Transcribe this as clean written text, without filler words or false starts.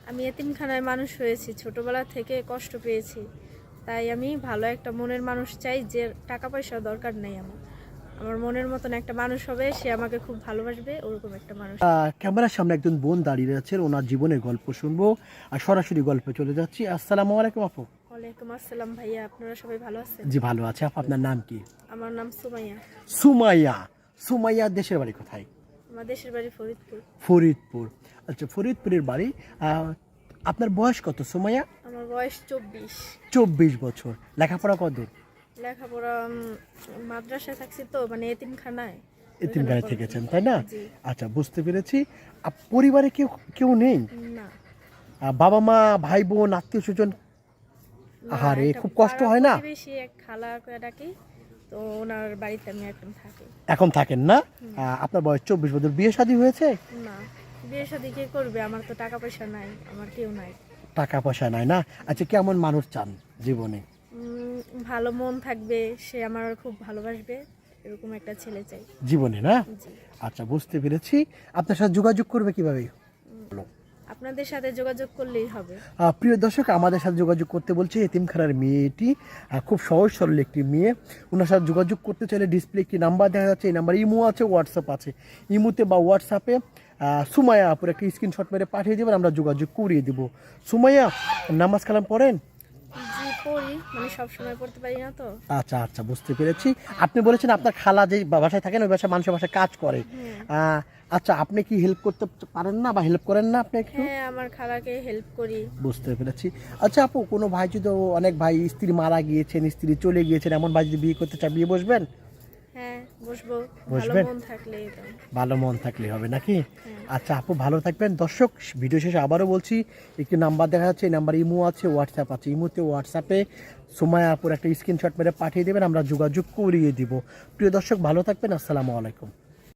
আমি এতিমখানায় মানুষ হয়েছি, ছোটবেলা থেকে কষ্ট পেয়েছি, তাই আমি ভালো একটা মনের মানুষ চাই, যে টাকা পয়সা দরকার নেই। আমার মনের মতন একটা মানুষ হবে, সে আমাকে খুব ভালোবাসবে, ওরকম একটা মানুষ। ক্যামেরার সামনে একজন বোন দাঁড়িয়ে আছেন, ওনার জীবনের গল্প শুনবো আর সরাসরি গল্পে চলে যাচ্ছি। আসসালামু আলাইকুম আপু। ওয়ালাইকুম আসসালাম ভাইয়া, আপনারা সবাই ভালো আছেন? জি ভালো আছে আপু। আপনার নাম কি? আমার নাম সুমাইয়া। সুমাইয়া। সুমাইয়া দেশের বাড়ি কোথায়? আমার দেশের বাড়ি ফরিদপুর। ফরিদপুর। আচ্ছা, ফরিদপুরের বাড়ি। আপনার বয়স কত সুমাইয়া? আমার বয়স 24। 24 বছর। লেখাপড়া কতদূর? লেখাপড়া মাদ্রাসায় থাকছি তো, মানে এতিমখানায়। এতিমখানায় থেকেছেন তাই না? জি। আচ্ছা, বুঝতে পেরেছি। পরিবারে কেউ কেউ নেই? না। বাবা মা ভাই বোন আত্মীয় স্বজন? না, আহারে, একটা খুব কষ্ট হয় না? প্রতিবেশী এক খালা করে ডাকি, তো ওনার বাড়িতে আমি এখন থাকি। এখন থাকেন না? আপনার বয়স 24 বছর। বিয়ে শাদী হয়েছে? না, বিয়ে শাদী কে করবে? আমার তো টাকা পয়সা নাই, আমার কেউ নাই। টাকা পয়সা নাই না? আচ্ছা, কেমন মানুষ চান জীবনে? ভালো মন থাকবে, সে আমার খুব ভালোবাসবে, এরকম একটা ছেলে চাই জীবনে না? জি। আচ্ছা, বুঝতে পেরেছি। আপনার সাথে যোগাযোগ করবে কিভাবে? আপনাদের সাথে যোগাযোগ করলেই হবে। প্রিয় দর্শক, আমাদের সাথে যোগাযোগ করতে বলছে এতিমখানার মেয়েটি। খুব সহজ সরল একটি মেয়ে। ওনার সাথে যোগাযোগ করতে চাইলে ডিসপ্লে একটি নাম্বার দেখা যাচ্ছে, এই নাম্বার ইমো আছে, হোয়াটসঅ্যাপ আছে। ইমোতে বা হোয়াটসঅ্যাপে সুমাইয়া আপুর একটা স্ক্রিনশট মেরে পাঠিয়ে দেবেন, আমরা যোগাযোগ করিয়ে দেবো। সুমাইয়া, নামাজ কালাম পড়েন? জি পড়ি, মানে সব সময় পড়তে পারি না তো। আচ্ছা আচ্ছা, বুঝতে পেরেছি। আপনি বলেছেন আপনার খালা যে বাসায় থাকেন, ওই বাসায় মানুষের বাসায় কাজ করে। আচ্ছা, আপনি কি হেল্প করতে পারেন না বা হেল্প করেন না আপনি একটু? হ্যাঁ, আমার খালাকে হেল্প করি। বুঝতে পেরেছি। আচ্ছা আপু, কোনো ভাই যদি, অনেক ভাই স্ত্রী মারা গিয়েছেন, স্ত্রী চলে গিয়েছেন, এমন ভাই যদি বিয়ে করতে চায়, বিয়ে বসবেন? হ্যাঁ, বসবো। ভালো বসবেন? মন থাকলেই তো। ভালো মন থাকলে হবে নাকি? হ্যাঁ। আচ্ছা আপু, ভালো থাকবেন। দর্শক, ভিডিও শেষে আবারও বলছি, একটি নাম্বার দেখা যাচ্ছে, এই নাম্বার ইমো আছে, হোয়াটসঅ্যাপ আছে। ইমোতে হোয়াটসঅ্যাপে সুমাইয়া আপুর একটা স্ক্রিনশট মেরে পাঠিয়ে দেবেন, আমরা যোগাযোগ করিয়ে দিব। প্রিয় দর্শক, ভালো থাকবেন। আসসালামু আলাইকুম।